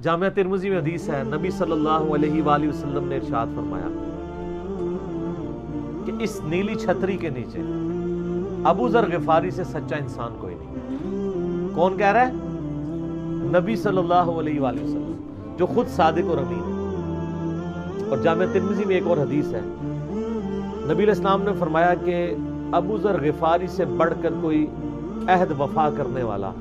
جامعہ ترمذی میں حدیث ہے، نبی صلی اللہ علیہ وآلہ وسلم نے ارشاد فرمایا کہ اس نیلی چھتری کے نیچے ابو ذر غفاری سے سچا انسان کوئی نہیں۔ کون کہہ رہا ہے؟ نبی صلی اللہ علیہ وآلہ وسلم، جو خود صادق اور امین ہے۔ اور جامعہ ترمذی میں ایک اور حدیث ہے، نبی علیہ السلام نے فرمایا کہ ابو ذر غفاری سے بڑھ کر کوئی عہد وفا کرنے والا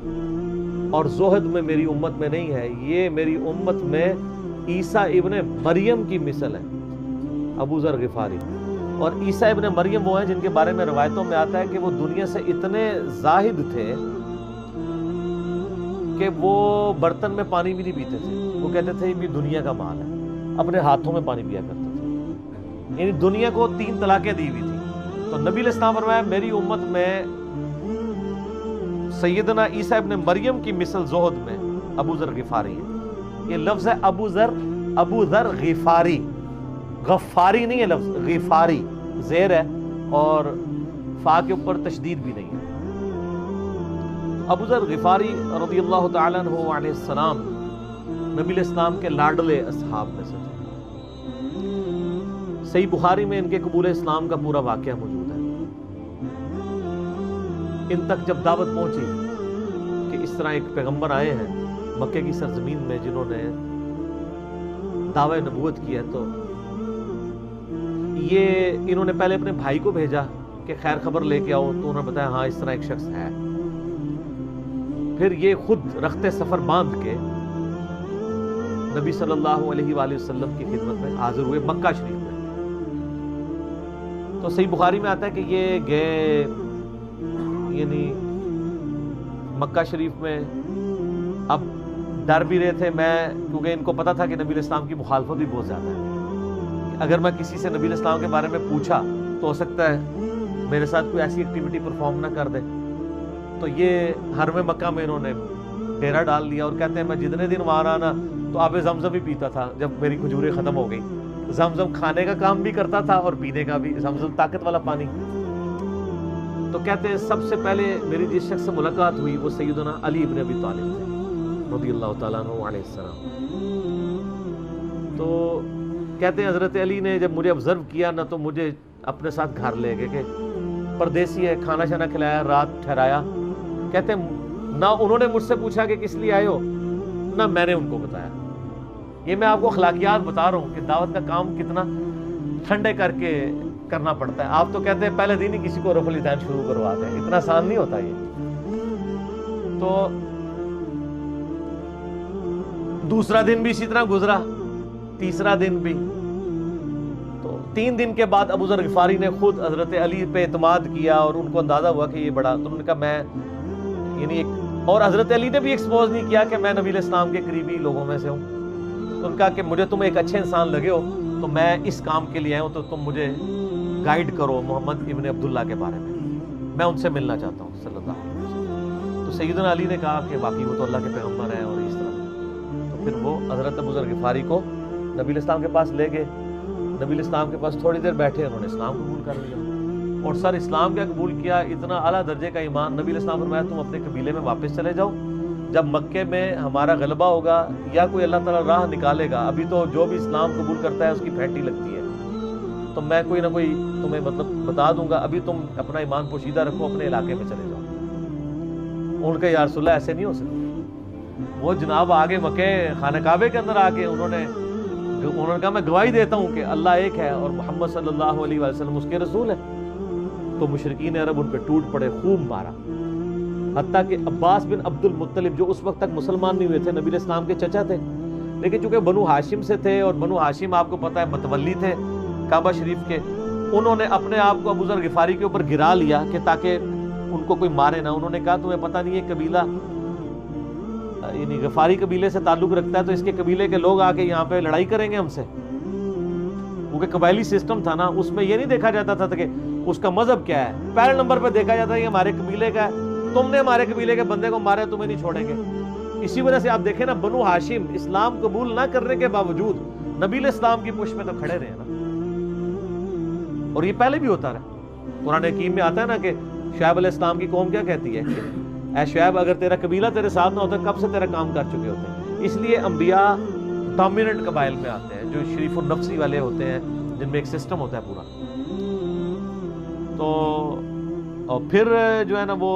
اور زہد میں میری امت میں نہیں ہے، یہ میری امت میں عیسیٰ ابن مریم کی مثل ہے، ابو ذر غفاری۔ اور عیسیٰ ابن مریم وہ ہیں جن کے بارے میں روایتوں میں آتا ہے کہ وہ دنیا سے اتنے زاہد تھے کہ وہ برتن میں پانی بھی نہیں پیتے تھے، وہ کہتے تھے یہ دنیا کا مال ہے، اپنے ہاتھوں میں پانی پیا کرتے تھے، یعنی دنیا کو 3 طلاقیں دی ہوئی تھی۔ تو نبی علیہ السلام فرمایا میری امت میں سیدنا عیسیٰ ابن مریم کی مثل زہد میں ابو ذر غفاری ہے۔ یہ لفظ ہے ابو ذر غفاری، غفاری نہیں ہے لفظ، غفاری زیر ہے اور فا کے اوپر تشدید بھی نہیں ہے۔ ابو ذر غفاری رضی اللہ تعالیٰ عنہ علیہ السلام نبی علیہ السلام کے لاڈلے اصحاب میں سے تھے۔ صحیح بخاری میں ان کے قبول اسلام کا پورا واقعہ موجود ہے۔ ان تک جب دعوت پہنچی کہ اس طرح ایک پیغمبر آئے ہیں مکے کی سرزمین میں جنہوں نے دعوی نبوت کیا، تو یہ انہوں نے پہلے اپنے بھائی کو بھیجا کہ خیر خبر لے کے آؤ، تو انہوں نے بتایا ہاں اس طرح ایک شخص ہے۔ پھر یہ خود رخت سفر باندھ کے نبی صلی اللہ علیہ وآلہ وسلم کی خدمت میں حاضر ہوئے مکہ شریف میں۔ تو صحیح بخاری میں آتا ہے کہ یہ گئے، یعنی مکہ شریف میں اب ڈر بھی رہے تھے، میں کیونکہ ان کو پتا تھا کہ نبی علیہ السلام کی مخالفت بھی بہت زیادہ ہے، اگر میں کسی سے نبی علیہ السلام کے بارے میں پوچھا تو ہو سکتا ہے میرے ساتھ کوئی ایسی ایکٹیویٹی پرفارم نہ کر دے۔ تو یہ حرم مکہ میں انہوں نے ڈیرا ڈال لیا، اور کہتے ہیں میں جتنے دن وہاں رہا نا تو آب زمزم ہی پیتا تھا۔ جب میری کھجوریں ختم ہو گئی، زمزم کھانے کا کام بھی کرتا تھا اور پینے کا بھی، زمزم طاقت والا پانی۔ تو کہتے ہیں سب سے پہلے میری جس شخص سے ملاقات ہوئی وہ سیدنا علی ابن ابی طالب تھے رضی اللہ تعالیٰ عنہ علیہ السلام۔ تو کہتے ہیں حضرت علی نے جب مجھے آبزرو کیا نا تو مجھے اپنے ساتھ گھر لے گئے، کہ پردیسی ہے، کھانا شانا کھلایا، رات ٹھہرایا۔ کہتے ہیں نہ انہوں نے مجھ سے پوچھا کہ کس لیے آئے ہو، نہ میں نے ان کو بتایا۔ یہ میں آپ کو اخلاقیات بتا رہا ہوں کہ دعوت کا کام کتنا ٹھنڈے کر کے کرنا پڑتا ہے۔ آپ تو کہتے ہیں پہلے دن ہی کسی کو رفع الیدین شروع کرواتے ہیں، اتنا آسان نہیں ہوتا یہ۔ تو دوسرا دن بھی اسی طرح گزرا، تیسرا دن بھی۔ تو 3 دن کے بعد ابو ذر غفاری نے خود حضرت علی پہ اعتماد کیا، اور ان کو اندازہ ہوا کہ یہ بڑا، تو انہوں نے کہا میں یعنی ایک، اور حضرت علی نے بھی ایکسپوز نہیں کیا کہ میں نبی علیہ السلام کے قریبی لوگوں میں سے ہوں۔ تو ان کا کہ مجھے تم ایک اچھے انسان لگے ہو تو میں اس کام کے لیے آیا ہوں، تو تم مجھے گائیڈ کرو محمد ابن عبداللہ کے بارے میں ان سے ملنا چاہتا ہوں صلی اللہ علیہ وسلم۔ تو سیدنا علی نے کہا کہ واقعی وہ تو اللہ کے پیغمبر ہیں، اور اس طرح تو پھر وہ حضرت ابو ذر غفاری کو نبی علیہ السلام کے پاس لے گئے۔ نبی علیہ السلام کے پاس تھوڑی دیر بیٹھے، انہوں نے اسلام قبول کر لیا، اور سر اسلام کیا قبول کیا، اتنا اعلیٰ درجے کا ایمان۔ نبی علیہ السلام نے فرمایا تم اپنے قبیلے میں واپس چلے جاؤ، جب مکے میں ہمارا غلبہ ہوگا یا کوئی اللہ تعالیٰ راہ نکالے گا، ابھی تو جو بھی اسلام قبول کرتا ہے اس کی پھینٹی لگتی ہے، تو میں کوئی نہ کوئی تمہیں مطلب بتا دوں گا، ابھی تم اپنا ایمان پوشیدہ رکھو، اپنے علاقے میں چلے جاؤ۔ ان کے یا رسول اللہ ایسے نہیں ہو سکتے۔ وہ جناب آگے مکے خانہ کعبے کے اندر آ کے انہوں نے کہا میں گواہی دیتا ہوں کہ اللہ ایک ہے اور محمد صلی اللہ علیہ وسلم اس کے رسول ہے۔ تو مشرکین عرب ان پہ ٹوٹ پڑے، خوب مارا، حتیٰ کہ عباس بن عبد المطلب جو اس وقت تک مسلمان نہیں ہوئے تھے، نبی علیہ السلام کے چچا تھے، لیکن چونکہ بنو ہاشم سے تھے، اور بنو ہاشم آپ کو پتہ ہے متولی تھے کعبہ شریف کے، انہوں نے اپنے آپ کو ابو ذر غفاری کے اوپر گرا لیا کہ تاکہ ان کو کوئی مارے نہ۔ انہوں نے کہا تمہیں پتہ نہیں ہے قبیلہ یعنی غفاری قبیلے سے تعلق رکھتا ہے، تو اس کے قبیلے کے لوگ آ کے یہاں پہ لڑائی کریں گے ہم سے، کیونکہ قبائلی سسٹم تھا نا، اس میں یہ نہیں دیکھا جاتا تھا کہ اس کا مذہب کیا ہے، پہلے نمبر پہ دیکھا جاتا ہے یہ ہمارے قبیلے کا ہے، تم نے ہمارے قبیلے کے بندے کو مارا، تمہیں نہیں چھوڑیں گے۔ اسی وجہ سے آپ دیکھیں نا، بنو ہاشم اسلام قبول نہ کرنے کے باوجود نبی علیہ السلام کی پشت میں تو کھڑے رہے نا، اور یہ پہلے بھی ہوتا رہا۔ قرآن حکیم میں آتا ہے نا کہ شعیب علیہ السلام کی قوم کیا کہتی ہے، اے شعیب اگر تیرا قبیلہ تیرے ساتھ نہ ہوتا کب سے تیرا کام کر چکے ہوتے۔ اس لیے انبیاء ڈومیننٹ قبائل میں آتے ہیں جو شریف النفسی والے ہوتے ہیں، جن میں ایک سسٹم ہوتا ہے پورا. تو اور پھر جو ہے نا وہ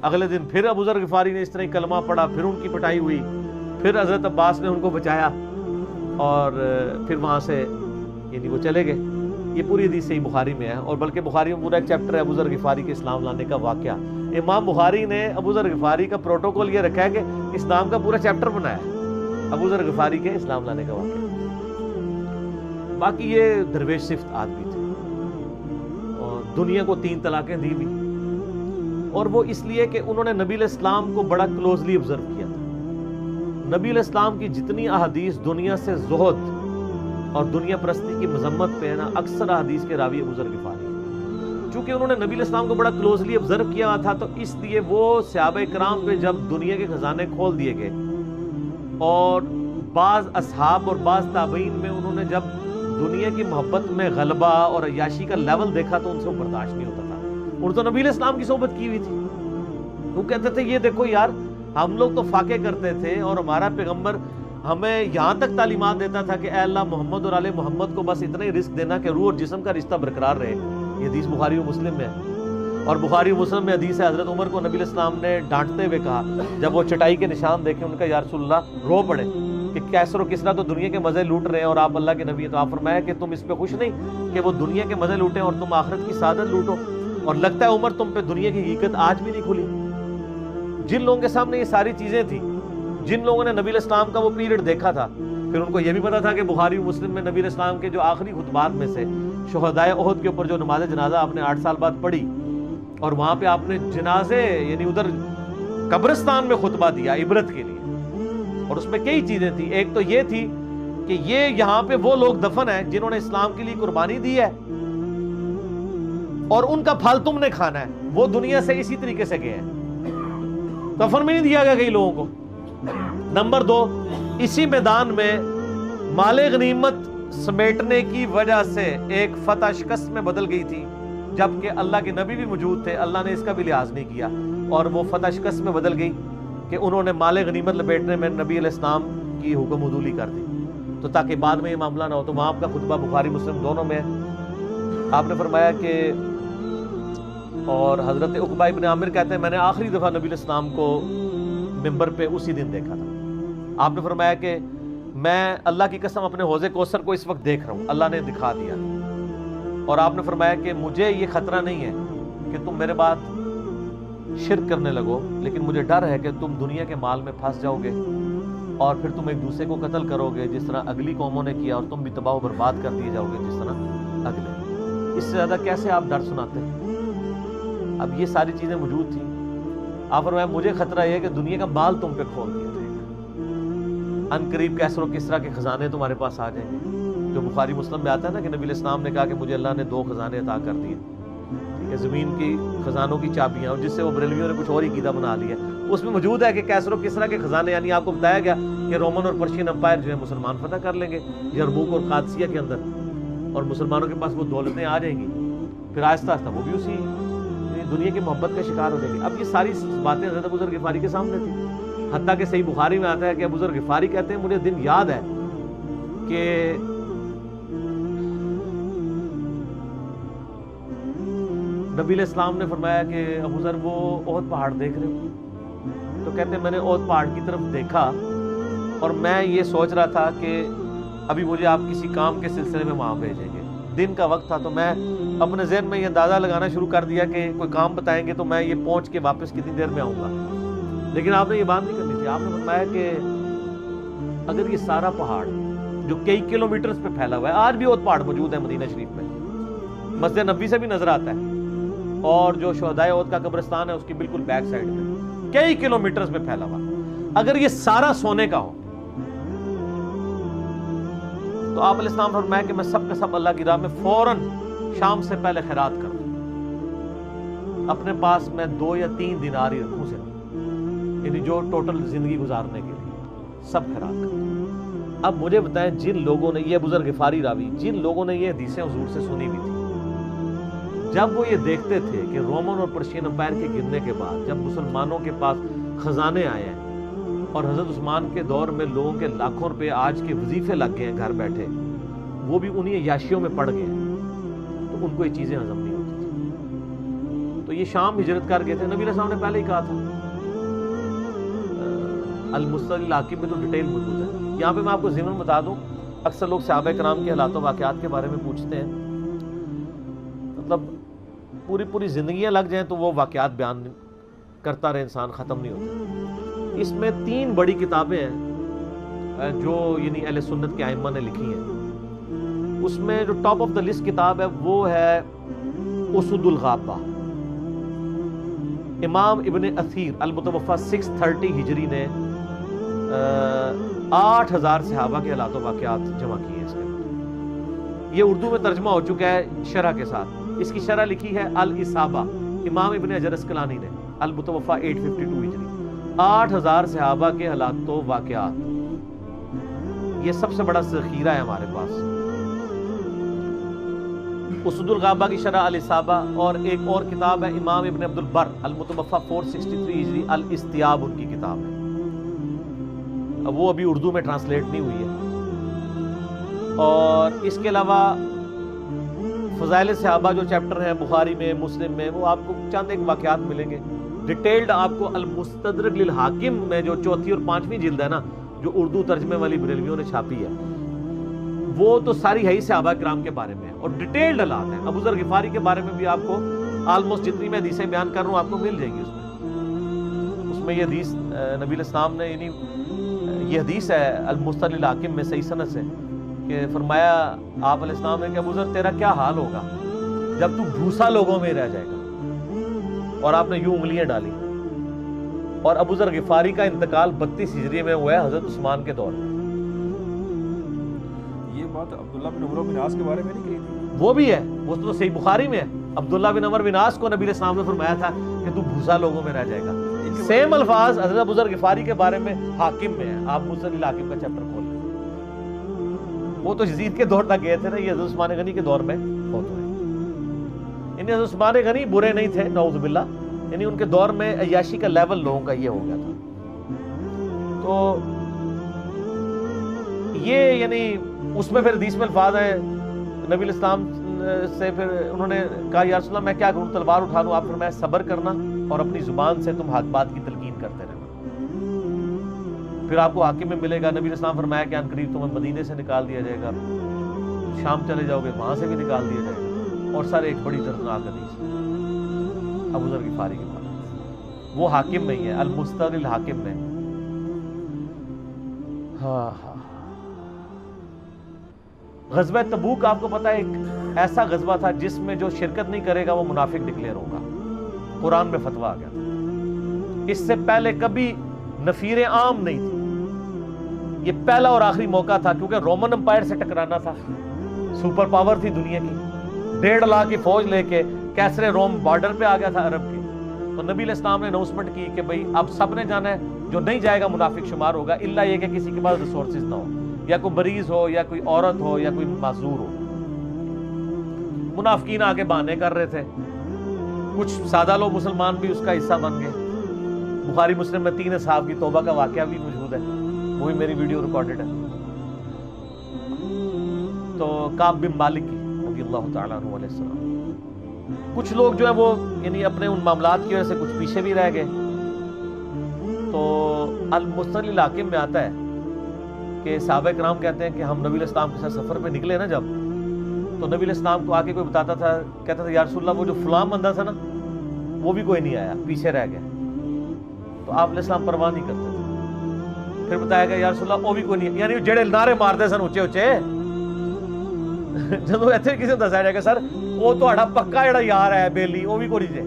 اگلے دن پھر ابو ذر غفاری نے اس طرح کلمہ پڑھا، پھر ان کی پٹائی ہوئی، پھر حضرت عباس نے ان کو بچایا اور پھر وہاں سے یعنی وہ چلے گئے. یہ پوری حدیث صحیح بخاری میں ہے، اور بلکہ بخاری میں پورا ایک چیپٹر ہے ابو ذر غفاری کے اسلام لانے کا واقعہ. امام بخاری نے ابو ذر غفاری کا پروٹوکول یہ رکھا ہے کہ اسلام کا پورا چیپٹر بنایا ہے ابو ذر غفاری کے اسلام لانے کا واقعہ. باقی یہ درویش صفت آدمی تھے اور دنیا کو 3 طلاقیں دی ہوئی، اور وہ اس لیے کہ انہوں نے نبی علیہ السلام کو بڑا کلوزلی آبزرو کیا تھا. نبی علیہ السلام کی جتنی احادیث دنیا سے زہد اور دنیا پرستی کی مذمت پہ ہے نا، اکثر احادیث کے راوی ابو ذر غفاری. چونکہ انہوں نے نبی علیہ السلام کو بڑا کلوزلی آبزرو کیا تھا، تو اس لیے وہ صحابہ کرام پہ جب دنیا کے خزانے کھول دیے گئے، اور بعض اصحاب اور بعض تابعین میں انہوں نے جب دنیا کی محبت میں غلبہ اور عیاشی کا لیول دیکھا تو ان سے برداشت نہیں ہوتا تھا. انہوں تو نبی علیہ السلام کی صحبت کی ہوئی تھی. وہ کہتے تھے یہ دیکھو یار، ہم لوگ تو فاقے کرتے تھے اور ہمارا پیغمبر ہمیں یہاں تک تعلیمات دیتا تھا کہ اے اللہ محمد اور آل محمد کو بس اتنا ہی رزق دینا کہ روح اور جسم کا رشتہ برقرار رہے. یہ حدیث بخاری و مسلم میں ہے، اور بخاری و مسلم میں حدیث ہے حضرت عمر کو نبی علیہ السلام نے ڈانٹتے ہوئے کہا جب وہ چٹائی کے نشان دیکھے، ان کا یا رسول اللہ رو پڑے کہ کیسر و کسرا تو دنیا کے مزے لوٹ رہے ہیں اور آپ اللہ کے نبی ہیں. تو آپ فرمایا کہ تم اس پہ خوش نہیں کہ وہ دنیا کے مزے لوٹیں اور تم آخرت کی سعادت لوٹو؟ اور لگتا ہے عمر تم پہ دنیا کی حقیقت آج بھی نہیں کھلی. جن لوگوں کے سامنے یہ ساری چیزیں تھیں، جن لوگوں نے نبی علیہ السلام کا وہ پیریڈ دیکھا تھا، پھر ان کو یہ بھی پتا تھا کہ بخاری و مسلم میں نبی علیہ السلام کے جو آخری خطبات میں سے شہدائے احد کے اوپر جو نماز جنازہ آپ نے 8 سال بعد پڑھی، اور وہاں پہ آپ نے جنازے یعنی ادھر قبرستان میں خطبہ دیا عبرت کے لیے، اور اس میں کئی چیزیں تھیں. ایک تو یہ تھی کہ یہ یہاں پہ وہ لوگ دفن ہیں جنہوں نے اسلام کے لیے قربانی دی ہے، اور ان کا پھل تم نے کھانا ہے. وہ دنیا سے اسی طریقے سے گئے ہیں، دفن میں نہیں دیا گیا کئی لوگوں کو. نمبر 2، اسی میدان میں مال غنیمت سمیٹنے کی وجہ سے ایک فتح شکست میں بدل گئی تھی، جبکہ اللہ کے نبی بھی موجود تھے. اللہ نے اس کا بھی لحاظ نہیں کیا، اور وہ فتح شکست میں بدل گئی کہ انہوں نے مال غنیمت لپیٹنے میں نبی علیہ السلام کی حکم عدولی کر دی، تو تاکہ بعد میں یہ معاملہ نہ ہو. تو وہاں آپ کا خطبہ بخاری مسلم دونوں میں آپ نے فرمایا کہ، اور حضرت عقبہ ابن عامر کہتے ہیں میں نے آخری دفعہ نبی علیہ السلام کو ممبر پہ اسی دن دیکھا تھا. آپ نے فرمایا کہ میں اللہ کی قسم اپنے حوض کوثر کو اس وقت دیکھ رہا ہوں، اللہ نے دکھا دیا. اور آپ نے فرمایا کہ مجھے یہ خطرہ نہیں ہے کہ تم میرے بعد شرک کرنے لگو، لیکن مجھے ڈر ہے کہ تم دنیا کے مال میں پھنس جاؤ گے اور پھر تم ایک دوسرے کو قتل کرو گے جس طرح اگلی قوموں نے کیا، اور تم بھی تباہ و برباد کر دیے جاؤ گے جس طرح اگلے. اس سے زیادہ کیسے آپ ڈر سناتے ہیں؟ اب یہ ساری چیزیں موجود تھیں. آپ فرمایا مجھے خطرہ یہ ہے کہ دنیا کا مال تم پہ کھول دیا جائے گا، ان قریب کیسر و کسرا کے خزانے تمہارے پاس آ جائیں گے. جو بخاری مسلم میں آتا ہے نا کہ نبی علیہ السلام نے کہا کہ مجھے اللہ نے 2 خزانے عطا کر دیے، ٹھیک ہے، زمین کی خزانوں کی چابیاں، اور جس سے وہ بریلویوں نے کچھ اور ہی قیدہ بنا لیا. اس میں موجود ہے کہ کیسر و کسرا کے خزانے، یعنی آپ کو بتایا گیا کہ رومن اور پرشین امپائر جو ہے مسلمان فتح کر لیں گے یرموک اور قادسیہ کے اندر، اور مسلمانوں کے پاس وہ دولتیں آ جائیں گی. پھر آہستہ آہستہ وہ بھی اسی دنیا کی محبت کا شکار ہو جائے گی. اب یہ ساری باتیں حضرت ابو ذر غفاری کے سامنے تھی، حتیٰ کہ صحیح بخاری میں آتا ہے کہ ابو ذر غفاری کہتے ہیں مجھے دن یاد ہے کہ نبی علیہ السلام نے فرمایا کہ ابو ذر وہ احد پہاڑ دیکھ رہے ہو؟ تو کہتے ہیں میں نے احد پہاڑ کی طرف دیکھا اور میں یہ سوچ رہا تھا کہ ابھی مجھے آپ کسی کام کے سلسلے میں وہاں بھیجیں گے. دن کا وقت تھا تو میں اپنے ذہن میں یہ اندازہ لگانا شروع کر دیا کہ کوئی کام بتائیں گے تو میں یہ پہنچ کے واپس کتنی دیر میں آؤں گا. لیکن آپ نے یہ بات نہیں کرنی تھی. آپ نے فرمایا کہ اگر یہ سارا پہاڑ جو کئی کلومیٹرز پہ پھیلا ہوا ہے، آج بھی احد پہاڑ موجود ہے مدینہ شریف میں، مسجد نبوی سے بھی نظر آتا ہے، اور جو شہدائے احد کا قبرستان ہے اس کی بالکل بیک سائڈ میں کئی کلومیٹرز میں پھیلا ہوا، اگر یہ سارا سونے کا ہو تو آپ علیہ السلام فرمایا کہ میں سب کا سب اللہ کی راہ میں فوراً شام سے پہلے خیرات کر دوں. اپنے پاس میں 2 یا 3 دینار ہی رکھوں صرف، یعنی جو ٹوٹل زندگی گزارنے کے لیے سب خیرات کر دوں. اب مجھے بتائیں جن لوگوں نے، یہ ابو ذر غفاری راوی، جن لوگوں نے یہ حدیثیں حضور سے سنی بھی تھی، جب وہ یہ دیکھتے تھے کہ رومن اور پرشین امپائر کے گرنے کے بعد جب مسلمانوں کے پاس خزانے آئے ہیں اور حضرت عثمان کے دور میں لوگوں کے لاکھوں روپے آج کے وظیفے لگ گئے ہیں گھر بیٹھے، وہ بھی انہی عیاشیوں میں پڑ گئے ہیں، تو ان کو یہ چیزیں ہضم نہیں ہوتی تھی۔ تو یہ شام ہجرت کر گئے تھے، نبی علیہ السلام نے پہلے ہی کہا تھا، المستدرک الحاکم میں تو ڈیٹیل موجود ہے۔ یہاں پہ میں آپ کو ضمن بتا دوں، اکثر لوگ صحابہ کرام کے حالات و واقعات کے بارے میں پوچھتے ہیں، مطلب پوری زندگیاں لگ جائیں تو وہ واقعات بیان کرتا رہے انسان، ختم نہیں ہوتا۔ اس میں 3 بڑی کتابیں ہیں جو یعنی اہل سنت کے ائمہ نے لکھی ہیں۔ اس میں جو ٹاپ آف دا لسٹ کتاب ہے وہ ہے اسد الغابہ۔ امام ابن اثیر المتوفی 630 ہجری نے 8000 صحابہ کے حالات و واقعات جمع کیے ہیں اس کے اندر۔ یہ اردو میں ترجمہ ہو چکا ہے شرح کے ساتھ۔ اس کی شرح لکھی ہے الاصابہ، امام ابن حجر اسقلانی نے، المتوفی 852 ہجری۔ 8000 صحابہ کے حالات و واقعات، یہ سب سے بڑا ذخیرہ ہے ہمارے پاس۔ اسد الغابہ کی شرح الاصابہ، اور ایک اور کتاب ہے امام ابن عبد البر المتوفی 463 ہجری، الاستیاب ان کی کتاب ہے، اب وہ ابھی اردو میں ٹرانسلیٹ نہیں ہوئی ہے۔ اور اس کے علاوہ فضائل صحابہ جو چیپٹر ہیں بخاری میں، مسلم میں، وہ آپ کو چند ایک واقعات ملیں گے ڈیٹیلڈ۔ آپ کو المستدرک للحاکم میں جو 4تھی اور 5ویں جلد ہے نا، جو اردو ترجمے والی بریلویوں نے چھاپی ہے، وہ تو ساری ہے ہی صحابہ کرام کے بارے میں، اور ڈیٹیلڈ حالات ہیں۔ ابو ذر غفاری کے بارے میں بھی آپ کو آلموسٹ جتنی میں حدیثیں بیان کر رہا ہوں آپ کو مل جائیں گی اس میں یہ حدیث نبی علیہ السلام نے، یعنی یہ حدیث ہے المستدرک للحاکم میں صحیح سند سے، کہ فرمایا آپ علیہ السلام نے کہ ابو ذر تیرا کیا حال ہوگا جب تو بھوسا لوگوں میں رہ جائے گا، اور آپ نے یوں انگلیاں ڈالی۔ اور ابو ذر غفاری کا انتقال 32 ہجری میں ہوا ہے حضرت عثمان کے دور میں۔ یہ بات عبداللہ بن عمر بن عاص کے بارے میں نہیں کہی تھی؟ وہ بھی ہے، وہ تو صحیح بخاری میں ہے۔ عبداللہ بن عمر بن عاص کو نبی علیہ السلام نے فرمایا تھا کہ تو بھوسا لوگوں میں رہ جائے گا۔ سیم الفاظ حضرت ابو ذر غفاری کے بارے میں حاکم میں ہے، آپ مستدرک للحاکم کا چیپٹر کھول لیں۔ وہ تو یزید کے دور تک گئے تھے نا، یہ حضرت عثمان غنی کے دور میں فوت ہوئے۔ یعنی حضرت عثمان غنی برے نہیں تھے نعوذ باللہ، یعنی ان کے دور میں عیاشی کا لیول لوگوں کا یہ ہو گیا تھا۔ تو یہ یعنی اس میں پھر حدیث میں الفاظ ہیں، نبی علیہ السلام سے پھر انہوں نے کہا یا رسول اللہ میں کیا کروں، تلوار اٹھا لوں؟ آپ فرمایا صبر کرنا اور اپنی زبان سے تم حق بات کی تلقین کرتے رہنا، پھر آپ کو حاکم میں ملے گا۔ نبی علیہ السلام فرمایا کہ ان قریب تمہیں مدینے سے نکال دیا جائے گا، شام چلے جاؤ گے وہاں سے بھی نکال دیا جائے گا، اور سر ایک بڑی دردناک حدیث ابو ذر غفاری کے بارے میں، وہ حاکم میں ہی ہے، المستدرک للحاکم میں۔ غزوہ تبوک آپ کو پتا ہے ایک ایسا غزوہ تھا جس میں جو شرکت نہیں کرے گا وہ منافق ڈکلیئر ہوگا، قرآن میں فتویٰ آ گیا تھا۔ اس سے پہلے کبھی نفیر عام نہیں تھی، یہ پہلا اور آخری موقع تھا، کیونکہ رومن امپائر سے ٹکرانا تھا، سپر پاور تھی دنیا کی، 1.5 لاکھ کی فوج لے کے کیسرے روم بارڈر پہ آ گیا تھا عرب کے۔ تو نبی علیہ السلام نے اناؤنسمنٹ کی کہ بھئی اب سب نے جانا ہے، جو نہیں جائے گا منافق شمار ہوگا، الا یہ کہ کسی کے پاس ریسورسز نہ ہو، یا کوئی مریض ہو، یا کوئی عورت ہو، یا کوئی معذور ہو۔ منافقین آگے بہانے کر رہے تھے، کچھ سادہ لوگ مسلمان بھی اس کا حصہ بن گئے۔ بخاری مسلم میں 3 اصحاب کی توبہ کا واقعہ بھی موجود ہے، وہ بھی میری ویڈیو ریکارڈڈ ہے۔ تو کعب بن مالک رضی اللہ تعالیٰ عنہ علیہ السلام، کچھ لوگ جو ہے وہ یعنی اپنے ان معاملات کی وجہ سے کچھ پیچھے بھی رہ گئے۔ تو المستدرک للحاکم میں آتا ہے کہ صحابہ کرام کہتے ہیں کہ ہم نبی علیہ السلام کے ساتھ سفر پہ نکلے نا جب، تو نبی علیہ السلام کو آ کے کوئی بتاتا تھا، کہتا تھا یا رسول اللہ وہ جو فلاں بندہ تھا نا وہ بھی کوئی نہیں آیا، پیچھے رہ گیا۔ تو آپ علیہ السلام پرواہ نہیں کرتے تھے، پھر بتایا گیا یا رسول اللہ وہ بھی کوئی نہیں، یعنی جڑے نعرے مارتے سن اچے اچے، جدوں ایتھے کسی نے دسایا جائے کہ سر وہ تہاڈا پکا جڑا یار ہے بیلی وہ بھی کوئی نہیں جے،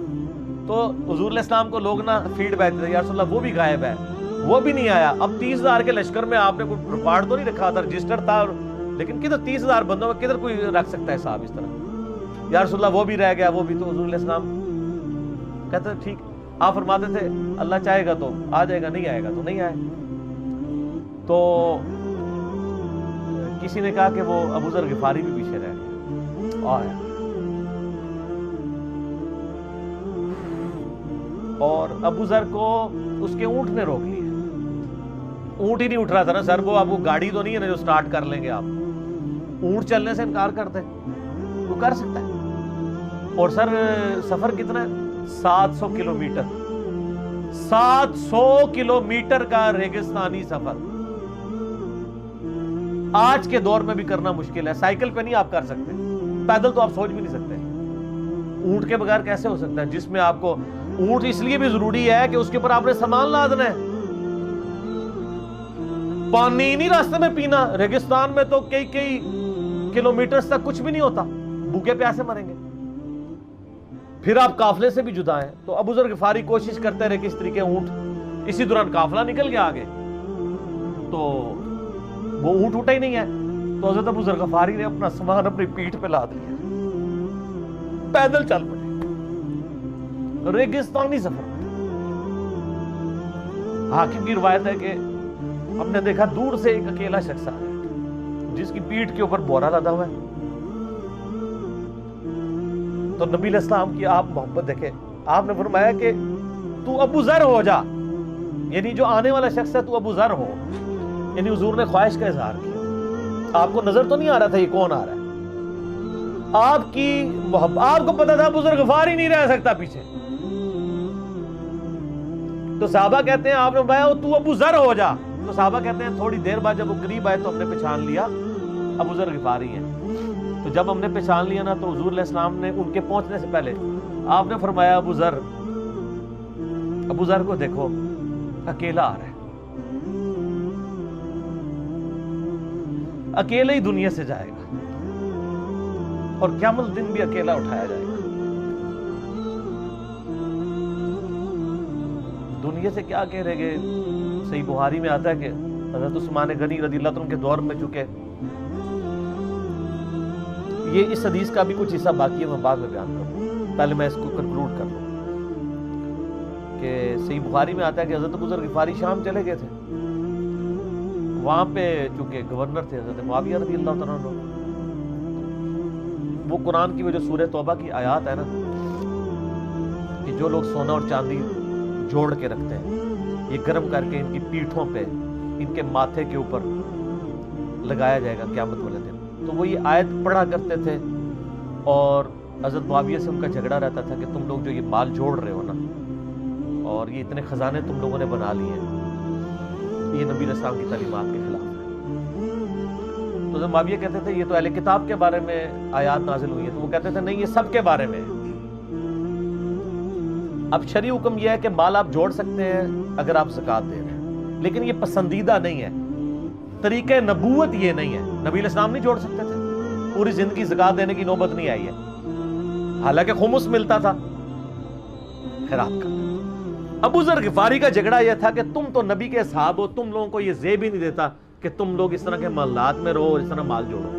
تو حضور علیہ السلام کو لوگ نا فیڈ بیک دیتے یا رسول اللہ وہ بھی غائب ہے، وہ بھی نہیں آیا۔ اب 30,000 کے لشکر میں آپ نے کوئی ریکارڈ تو نہیں رکھا تھا، رجسٹر تھا، لیکن کدھر 30,000 بندوں میں کدھر کوئی رکھ سکتا ہے صاحب اس طرح؟ یا رسول اللہ وہ بھی رہ گیا، وہ بھی۔ تو حضور علیہ السلام کہتے ہیں ٹھیک، آپ فرماتے تھے اللہ چاہے گا تو آ جائے گا، نہیں آئے گا تو نہیں آئے۔ تو کسی نے کہا کہ وہ ابو ذر غفاری بھی پیچھے رہ گیا، آیا اور ابو ذر کو اس کے اونٹ نے روک لیا، اونٹ ہی نہیں اٹھ رہا تھا نا سر، وہ آپ کو گاڑی تو نہیں ہے نا جو سٹارٹ کر لیں گے آپ، اونٹ چلنے سے انکار کر دیں، وہ کر سکتا ہے؟ اور سر سفر کتنا ہے؟ 700 کلومیٹر، 700 کلومیٹر کا ریگستانی سفر آج کے دور میں بھی کرنا مشکل ہے. سائیکل پہ نہیں آپ کر سکتے، پیدل تو آپ سوچ بھی نہیں سکتے، اونٹ کے بغیر کیسے ہو سکتا ہے؟ جس میں آپ کو اونٹ اس لیے بھی ضروری ہے کہ اس کے اوپر آپ نے سامان لادنا ہے، پانی نہیں راستے میں پینا. ریگستان میں تو کئی کلومیٹرز تک کچھ بھی نہیں ہوتا، بھوکے پیاسے مریں گے. پھر آپ قافلے سے بھی جدا ہیں. تو ابو ذر غفاری کوشش کرتے رہے کہ اس طریقے اونٹ، اسی دوران قافلہ نکل گیا آگے، تو وہ اونٹ اٹھا ہی نہیں ہے. تو حضرت ابو ذر غفاری نے اپنا سامان اپنی پیٹھ پہ لاد لیا، پیدل چل پڑے ریگستانی سفر. حاکم کی روایت ہے کہ ہم نے دیکھا دور سے ایک اکیلا شخص آ رہا ہے جس کی پیٹھ کے اوپر بورا لدا ہوا ہے. تو نبی علیہ السلام کی آپ محبت دیکھیں، آپ نے فرمایا کہ تو ابو ذر ہو جا، یعنی جو آنے والا شخص ہے تو ابو ذر ہو. یعنی حضور نے خواہش کا اظہار کیا. آپ کو نظر تو نہیں آ رہا تھا یہ کون آ رہا ہے، آپ کی محبت، آپ کو پتا تھا ابو ذر غفاری نہیں رہ سکتا پیچھے. تو صحابہ کہتے ہیں آپ نے فرمایا تو ابو ذر ہو جا. تو صحابہ کہتے ہیں تھوڑی دیر بعد جب وہ قریب آئے تو ہم نے پہچان لیا ابو ذر غفاری ہیں. تو جب ہم نے پہچان لیا نا تو حضور علیہ السلام نے ان کے پہنچنے سے پہلے آپ نے فرمایا ابو ذر کو دیکھو اکیلا آ رہا ہے، اکیلے ہی دنیا سے جائے گا اور قیامت دن بھی اکیلا اٹھایا جائے گا. دنیا سے کیا کہہ رہے گے؟ صحیح بخاری میں آتا ہے کہ حضرت عثمان غنی رضی اللہ عنہ کے دور میں چکے، یہ اس حدیث کا بھی کچھ حصہ باقی ہے، میں بعد میں بیان کروں، پہلے میں اس کو کنکلوڈ کر لوں. کہ صحیح بخاری میں آتا ہے کہ حضرت ابو ذر غفاری شام چلے گئے تھے، وہاں پہ چونکہ گورنر تھے حضرت معاویہ رضی اللہ عنہ. وہ قرآن کی وہ جو سورہ توبہ کی آیات ہے نا کہ جو لوگ سونا اور چاندی جوڑ کے رکھتے ہیں یہ گرم کر کے ان کی پیٹھوں پہ، ان کے ماتھے کے اوپر لگایا جائے گا قیامت والے دن. تو وہ یہ آیت پڑھا کرتے تھے اور حضرت معاویہ سے ان کا جھگڑا رہتا تھا کہ تم لوگ جو یہ مال جوڑ رہے ہو نا اور یہ اتنے خزانے تم لوگوں نے بنا لیے ہیں، یہ نبی علیہ السلام کی تعلیمات کے خلاف ہے. تو حضرت معاویہ کہتے تھے یہ تو اہل کتاب کے بارے میں آیات نازل ہوئی ہیں. تو وہ کہتے تھے نہیں، یہ سب کے بارے میں ہے. اب شرعی حکم یہ ہے کہ مال آپ جوڑ سکتے ہیں اگر آپ زکوٰۃ دے رہے ہیں، لیکن یہ پسندیدہ نہیں ہے، طریقہ نبوت یہ نہیں ہے. نبی علیہ السلام نہیں جوڑ سکتے تھے، پوری زندگی زکوٰۃ دینے کی نوبت نہیں آئی ہے، حالانکہ خمس ملتا تھا خیرات کا. ابو ذر غفاری کا جھگڑا یہ تھا کہ تم تو نبی کے اصحاب ہو، تم لوگوں کو یہ زیب ہی نہیں دیتا کہ تم لوگ اس طرح کے محلات میں رہو اور اس طرح مال جوڑو.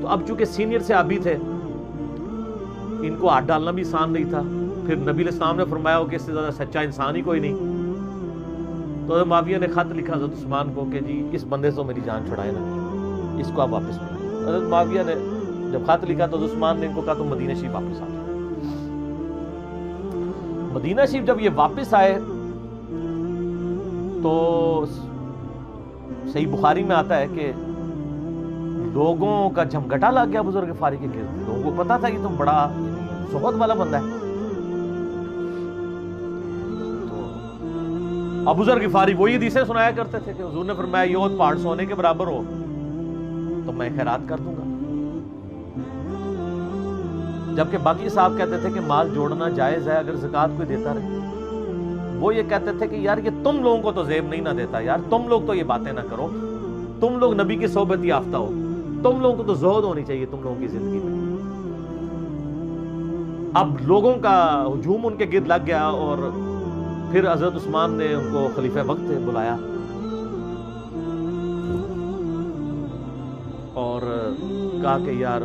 تو اب چونکہ سینئر صحابی تھے، ان کو ہاتھ ڈالنا بھی آسان نہیں تھا. پھر نبی علیہ السلام نے فرمایا ہو کہ اس سے زیادہ سچا انسان ہی کوئی نہیں. تو حضرت معاویہ نے خط لکھا حضرت عثمان کو کہ جی اس بندے سے میری جان چھڑائے نا، اس کو آپ واپس لیں. حضرت معاویہ نے جب خط لکھا تو حضرت عثمان نے ان کو کہا تم مدینہ شریف واپس آ جاؤ. مدینہ شریف جب یہ واپس آئے تو صحیح بخاری میں آتا ہے کہ لوگوں کا جھمگٹا لگ گیا ابو ذر غفاری کے گرد. لوگوں کو پتا تھا کہ تم بڑا زہد والا بندہ ہے. ابو ذر غفاری وہی حدیثیں سنایا کرتے تھے کہ حضور نے فرمایا یہ احد پہاڑ سونے کے برابر ہو تو میں خیرات کر دوں گا. جبکہ باقی صاحب کہتے تھے کہ مال جوڑنا جائز ہے اگر زکوٰۃ کوئی دیتا رہے. وہ یہ کہتے تھے کہ یار یہ تم لوگوں کو تو زیب نہیں نہ دیتا، یار تم لوگ تو یہ باتیں نہ کرو، تم لوگ نبی کی صحبت یافتہ ہو، تم لوگوں کو تو زہد ہونی چاہیے تم لوگوں کی زندگی میں. اب لوگوں کا ہجوم ان کے گرد لگ گیا اور پھر حضرت عثمان نے ان کو خلیفہ وقت بلایا اور کہا کہ یار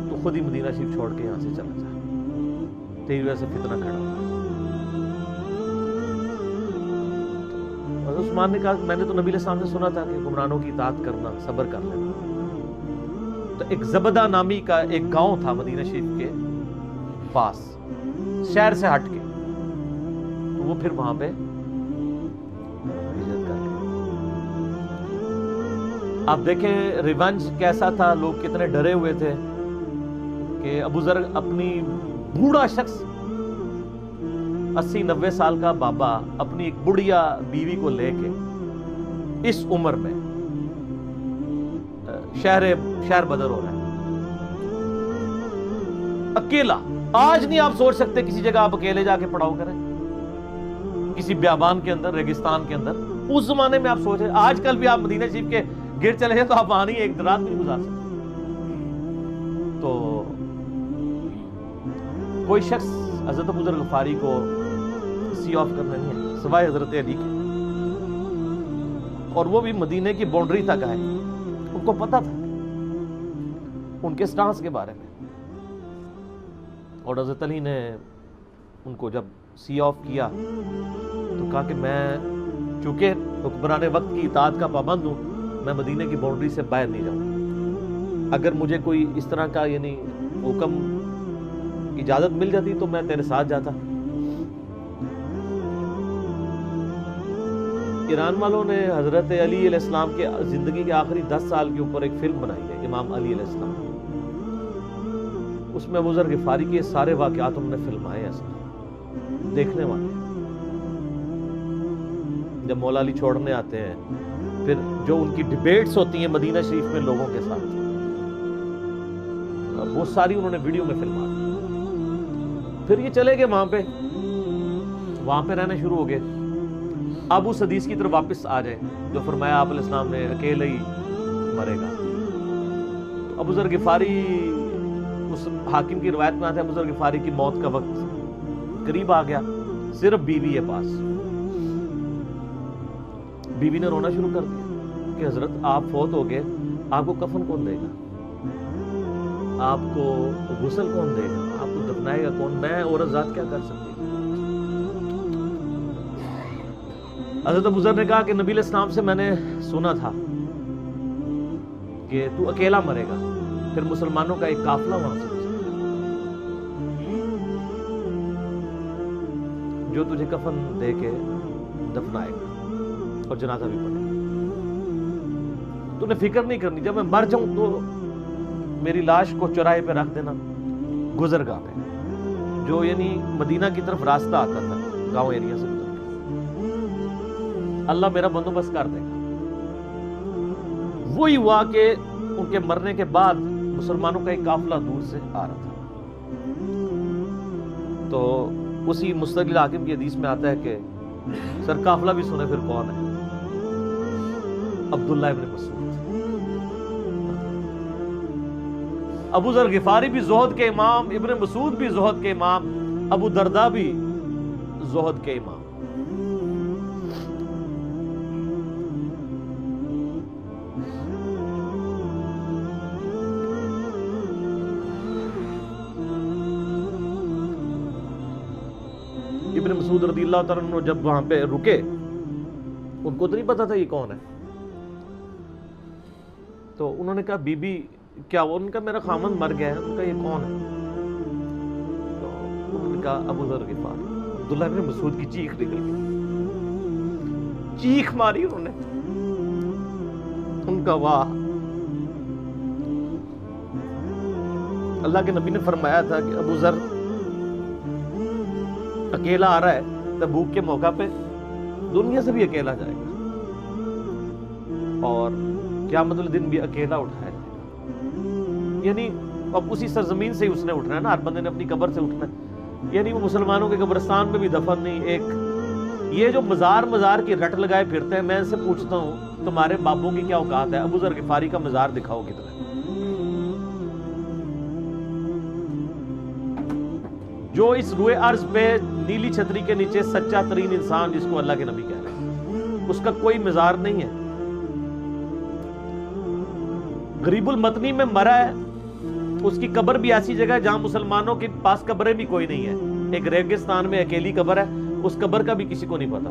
تو خود ہی مدینہ شریف چھوڑ کے یہاں سے چلا جا، تیری وجہ سے فتنہ کھڑا ہوا. حضرت عثمان نے کہا میں نے تو نبی علیہ السلام سے سنا تھا کہ حکمرانوں کی اطاعت کرنا، صبر کر لینا. تو ایک زبدہ نامی کا ایک گاؤں تھا مدینہ شریف کے پاس، شہر سے ہٹ کے، تو وہ پھر وہاں پہ ہجرت کر گئے. آپ دیکھیں ریونج کیسا تھا، لوگ کتنے ڈرے ہوئے تھے کہ ابو ذر اپنی بوڑھا شخص 80-90 سال کا بابا اپنی ایک بڑھیا بیوی کو لے کے اس عمر میں شہر بدر ہو رہا ہے اکیلا. آج نہیں آپ سوچ سکتے کسی جگہ آپ اکیلے جا کے پڑاؤ کریں، کسی بیابان کے اندر، ریگستان کے اندر. اس زمانے میں آپ سوچیں، آج کل بھی آپ مدینہ شریف کے گرد چلے جائیں تو آپ وہاں نہیں ایک رات بھی نہیں گزار سکتے. تو کوئی شخص حضرت ابو ذر غفاری کو سی آف کرنا نہیں ہے سوائے حضرت علی کے، اور وہ بھی مدینہ کی باؤنڈری تک آئے. ان کو پتا تھا ان کے سٹانس کے بارے میں، اور حضرت علی نے ان کو جب سی آف کیا تو کہا کہ میں چونکہ حکمران وقت کی اطاعت کا پابند ہوں، میں مدینہ کی باؤنڈری سے باہر نہیں جاؤں. اگر مجھے کوئی اس طرح کا یعنی حکم اجازت مل جاتی تو میں تیرے ساتھ جاتا. ایران والوں نے حضرت علی علیہ السلام کے زندگی کے آخری 10 سال کے اوپر ایک فلم بنائی ہے، امام علی علیہ السلام. اس میں ابو ذر غفاری کے سارے واقعات انہوں نے فلمائے ہیں، دیکھنے والے. جب مولا علی چھوڑنے آتے ہیں، پھر جو ان کی ڈیبیٹس ہوتی ہیں مدینہ شریف میں لوگوں کے ساتھ، وہ ساری انہوں نے ویڈیو میں فلما دی. پھر یہ چلے گئے وہاں پہ رہنا شروع ہو گئے. اب اس حدیث کی طرف واپس آ جائے جو فرمایا آپ علیہ السلام نے اکیلے ہی مرے گا. تو ابو ذر غفاری، اس حاکم کی روایت میں آتا ہے ابو ذر غفاری کی موت کا وقت قریب آ گیا، صرف بیوی ہے پاس. بیوی نے رونا شروع کر دیا کہ حضرت آپ فوت ہو گئے، آپ کو کفن کون دے گا، آپ کو غسل کون دے گا، آپ کو دفنائے گا کون، میں عورت ذات کیا کر سکتی. حضرت ابو ذر نے کہا کہ نبی علیہ السلام سے میں نے سنا تھا کہ تو اکیلا مرے گا، پھر مسلمانوں کا ایک قافلہ وہاں سے جو تجھے کفن دے کے دفنائے گا اور جنازہ بھی پڑھے گا. تو نے فکر نہیں کرنی، جب میں مر جاؤں تو میری لاش کو چوراہے پہ رکھ دینا، گزرگاہ پہ، جو یعنی مدینہ کی طرف راستہ آتا تھا گاؤں ایریا سے، اللہ میرا بندوبست کر دے گا. وہی ہوا کہ ان کے مرنے کے بعد مسلمانوں کا ایک قافلہ دور سے آ رہا تھا. تو اسی مستقل حاکم کی حدیث میں آتا ہے کہ سر قافلہ بھی سنے، پھر کون ہے؟ عبداللہ ابن مسعود. ابو ذر غفاری بھی زہد کے امام، ابن مسعود بھی زہد کے امام، ابو درداء بھی زہد کے امام. ابن مسعود رضی اللہ تعالیٰ عنہ جب وہاں پہ رکے، ان کو تو نہیں پتا تھا یہ کون ہے. تو انہوں نے کہا بی بی کیا وہ؟ ان کا میرا خامند مر گیا ہے. ان کا یہ کون ہے؟ تو انہوں نے کہا ابو ذر غفاری. عبداللہ ابن مسعود کی چیخ نکل گئی، چیخ ماری انہوں نے. ان کا واہ، اللہ کے نبی نے فرمایا تھا کہ ابو ذر اکیلا آ رہا ہے، تبوک کے موقع پہ دنیا سے بھی اکیلا جائے گا، اور قیامت والے دن بھی اکیلا اٹھایا جائے گا. یعنی اب اسی سرزمین سے ہی اس نے اٹھنا ہے نا، ہر بندے نے اپنی قبر سے اٹھنا ہے. یعنی وہ مسلمانوں کے قبرستان میں بھی دفن نہیں. ایک یہ جو مزار کی رٹ لگائے پھرتے ہیں، میں ان سے پوچھتا ہوں تمہارے بابوں کی کیا اوقات ہے؟ ابو ذر غفاری کا مزار دکھاؤ کدھر ہے. جو اس روئے ارض پہ نیلی چھتری کے نیچے سچا ترین انسان جس کو اللہ کے نبی کہہ رہے ہیں، اس کا کوئی مزار نہیں ہے. غریب المتنی میں مرا ہے، اس کی قبر بھی ایسی جگہ ہے جہاں مسلمانوں کے پاس قبریں بھی کوئی نہیں ہے. ایک ریگستان میں اکیلی قبر ہے، اس قبر کا بھی کسی کو نہیں پتا،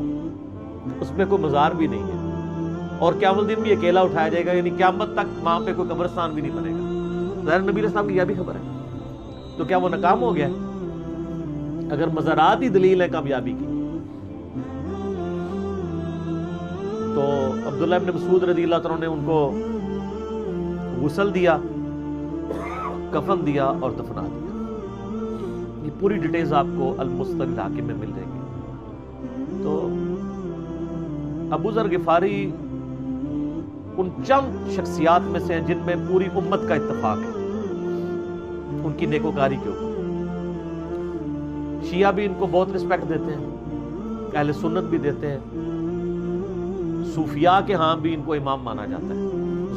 اس میں کوئی مزار بھی نہیں ہے، اور قیامت دن بھی اکیلا اٹھایا جائے گا. یعنی قیامت تک وہاں پہ کوئی قبرستان بھی نہیں بنے گا. ظاہر نبی علیہ السلام کی یہ بھی خبر ہے، تو کیا وہ ناکام ہو گیا؟ اگر مزارات ہی دلیل ہے کامیابی کی، تو عبداللہ ابن مسعود رضی اللہ تعالیٰ نے ان کو غسل دیا، کفن دیا اور دفنا دیا۔ یہ پوری ڈیٹیلز آپ کو المستقبل الحاکم میں مل جائیں گی۔ تو ابو ذر غفاری ان چند شخصیات میں سے ہیں جن میں پوری امت کا اتفاق ہے ان کی نیکوکاری کے اوپر۔ شیعہ بھی ان کو بہت رسپیکٹ دیتے ہیں، اہل سنت بھی دیتے ہیں، صوفیاء کے ہاں بھی ان کو امام مانا جاتا ہے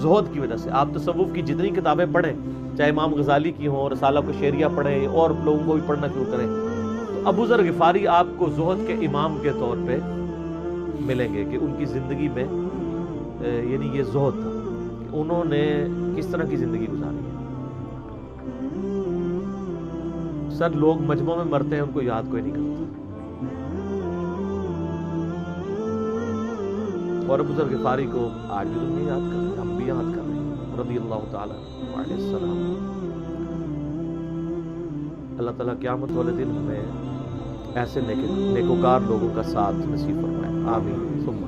زہد کی وجہ سے۔ آپ تصوف کی جتنی کتابیں پڑھیں، چاہے امام غزالی کی ہوں، رسالہ قشیریہ پڑھیں اور لوگوں کو بھی پڑھنا شروع کریں، تو ابو ذر غفاری آپ کو زہد کے امام کے طور پہ ملیں گے کہ ان کی زندگی میں یعنی یہ زہد تھا کہ انہوں نے کس طرح کی زندگی گزاری ہے۔ سر لوگ مجمع میں مرتے ہیں، ان کو یاد کوئی نہیں کرتا، اور ابو ذر غفاری کو آج بھی دنیا یاد کر رہے ہیں، ہم بھی یاد کر رہے ہیں رضی اللہ تعالیٰ علیہ السلام۔ اللہ تعالیٰ قیامت والے دن ہمیں ایسے نیکوکار لوگوں کا ساتھ نصیب فرمائے، آمین ثم